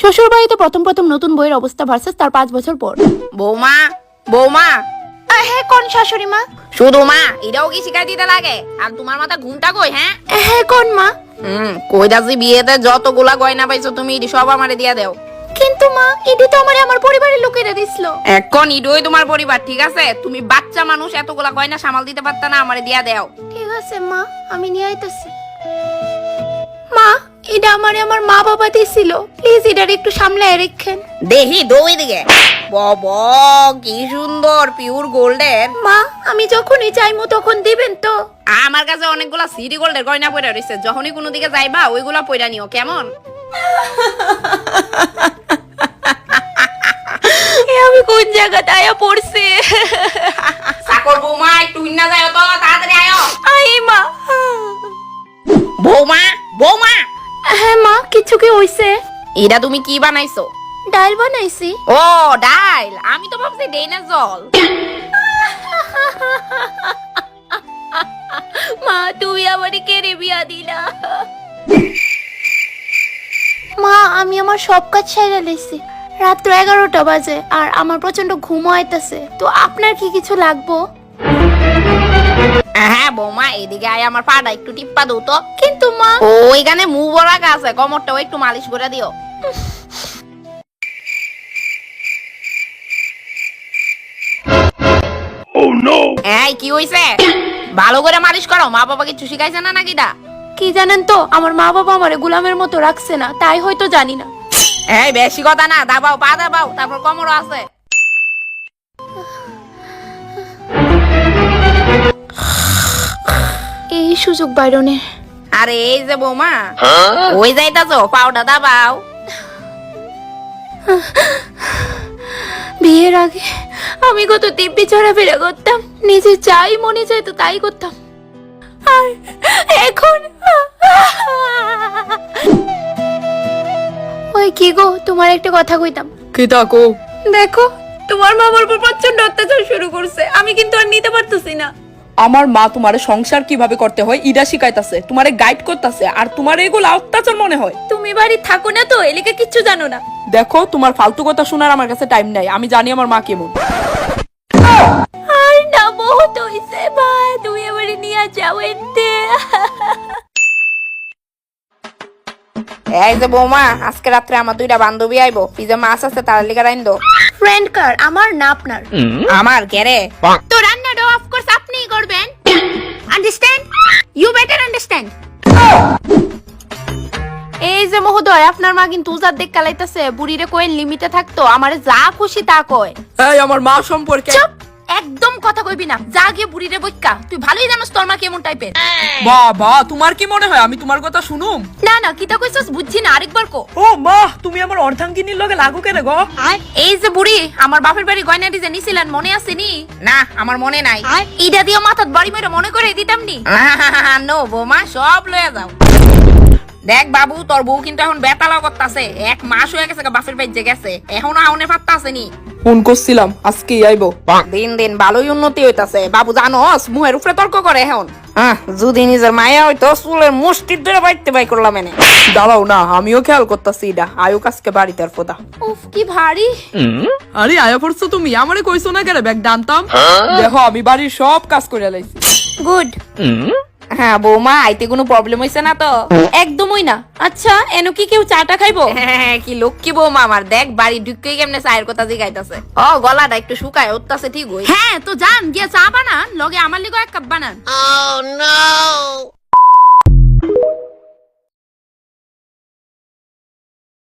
শ্বশুর বাড়িতে প্রথম প্রথম নতুন বইয়ের অবস্থা ভার্সেস তার 5 বছর পর। বৌমা বৌমা হ্যাঁ কোন শাশুড়ি মা? শুধু মা এটাও কি শিখাই দিতে লাগে? আর তোমার মাথা ঘুমটা কই? হ্যাঁ কোন মা? কই দাসি বিয়েতে যতগুলা গয়না পাইছো তুমি ইডি সব আমারে দিয়া দাও। কিন্তু মা ইডি তো আমার পরিবারের লোকেরা দিছিল। এখন ইডোই তোমার পরিবার, ঠিক আছে? তুমি বাচ্চা মানুষ, এতগুলা গয়না সামাল দিতে পারতা না? আমারে দিয়া দাও। ঠিক আছে মা, আমি নিয়ে আইতাছি। মা এটা আমার মা বাবা দিছিল, প্লিজ এটার একটু সামলায় রাখেন। দেখি দই দিকে বাবা কি সুন্দর পিওর গোল্ডের। মা আমি যখনই চাইমু তখন দিবেন তো? আমার কাছে অনেকগুলা সিটি গোল্ডের গয়না পড়ে রয়েছে, যখনই কোনো দিকে যাইবা ওইগুলা পয়রা নিও, কেমন? আমি কোন জায়গাতে আয়া পড়ছি? সাকর বৌমা একটু হিন্না যায় তো, তাড়াতাড়ি আয়ো। আই মা। বৌমা বৌমা। হ্যাঁ মা, কিছু কি হইছে? এটা তুমি কি বানাইছো? ডাল বানাইছি। ও ডাল, আমি তো ভাবছি ডেইনা জল। মা তুমি আমারে কেড়ে বিয়া দিলা। মা আমি আমার সব কাজ সেরে লইছি, রাত্র 11টা বাজে আর আমার প্রচন্ড ঘুম আইতাছে, তো আপনার কি কিছু লাগবো? হ্যাঁ বৌমা এদিকে আয়, আমার পাটা একটু টিপ্পা দাও তো। কিন্তু মা ওইখানে মুভ রাখা আছে, কোমরটাও একটু মালিশ করে দিও। এই কি হইছে? ভালো করে মালিশ করো, মা বাবা কিছু শিখাইছে না নাকি? কি জানেন তো, আমার মা বাবা আমারে গোলামের মতো রাখছে না, তাই হয়তো জানি না। এই বেশি কথা না, দাবাও পা দাবাও, তারপর কোমরও আছে। এই সুযোগ বাইরনের। আরে এই যে বৌমা ওই যাইতাছো, পাউডা দাবাও। বিয়ের আগে আমি কত দিব্যি চড়াফেরা করতাম, নিজে যাই মনে চাইতো তাই করতাম, আর এখন ওই কি গো, তোমার একটা কথা কইতাম। কি তাকো? দেখো তোমার মা আমার উপর প্রচন্ড অত্যাচার শুরু করছে, আমি কিন্তু আর নিতে পারতেছি না। আমার মা তোমারে সংসার কিভাবে করতে হয় ইডা শিখাইতাছে, তোমারে গাইড করতেছে, আর তোমার এগুলো অত্যাচার মনে হয়। তুমি বাড়ি থাকো না তো, এলিকে কিচ্ছু জানো না। দেখো তোমার ফালতু কথা শোনার আমার কাছে টাইম নাই, আমি জানি আমার মা কেমন। আর না বহুত হইছে মা, তুমি আমারে নিয়ে যাও এতে। এই যে বৌমা আজকে রাত্রে আমার 2টা বান্ধবী আইবো, ফ্রিজে মাছ আছে, তার লিগা রাইন দো। ফ্রেন্ড কার, আমার না আপনার? আমার কেরে? তো রান্নাটা অফ কোর্স আপনিই করবেন, আন্ডারস্ট্যান্ড? You better understand. এই যে মহোদয়, আপনার মা কিন্তু উজার দেখ কালাইতাছে, বুড়িরে কইন লিমিটে থাকতো, আমারে যা খুশি তা কয়। এই আমার মা সম্পর্কে চুপ, একদম কথা কইবি না, যা গিয়ে বুড়িরে বইক্কা, তুই ভালোই জানোস তোর মা কেমন টাইপের। বাবা তোমার কি মনে হয় আমি তোমার কথা শুনুম? না না, কিতা কইছস বুঝছি না, আরেকবার কো। ও মা তুমি আমার অর্ধাঙ্গিনীর লগে লাগু কেন গো? এই যে বুড়ি, আমার বাপের বাড়ি গয়নাটি যে নিছিলেন মনে আছে নি? না আমার মনে নাই। ইডা দিয়ে মাথাত বাড়ি মেরে মনে করে দিতাম নি। নো বৌমা, সব লয়ে যাও। দেখ বাবু, তোর বউ কিন্তু এখন বেতালাও করতাছে, 1 মাস হয়ে গেছে বাপের বাড়িতে গেছে, এখনো আউনে পাত্তা আসেনি। ফোন করছিলাম আজকেই আইবো। দিন দিন ভালোই উন্নতি হইতাছে বাবু, জানোস মুহের উপরে তর্ক করে এখন। যদি নিজের মায়া হইতো চুলের মুষ্টির ধরে বাইতে বাই করলাম এনে। দাঁড়াও না, আমিও খেয়াল করতেছি ইডা আয়ুক আজকে বাড়িতে আর ফোদা। উফ কি ভারী। আরে আয়া পড়ছো তুমি, আমারে কইছো না কেন ব্যাগ ডানতাম? দেখো আমি বাড়ির সব কাজ করে লাইছি। গুড। হ্যাঁ বৌমা, আইতে কোনো প্রবলেম হইছে না তো? একদমই না। আচ্ছা এনো কি কেউ চাটা খাইবো? হ্যাঁ কি লক্ষ্মী বৌমা আমার, দেখ বাড়ি ঢুকে কেমনে চায়ের কথা জিগাইতাছে। ও গলাটা একটু শুকায় উঠতাছে, ঠিক হই। হ্যাঁ তো যান গিয়া চা বানান, লগে আমার লিগো 1 কাপ বানান।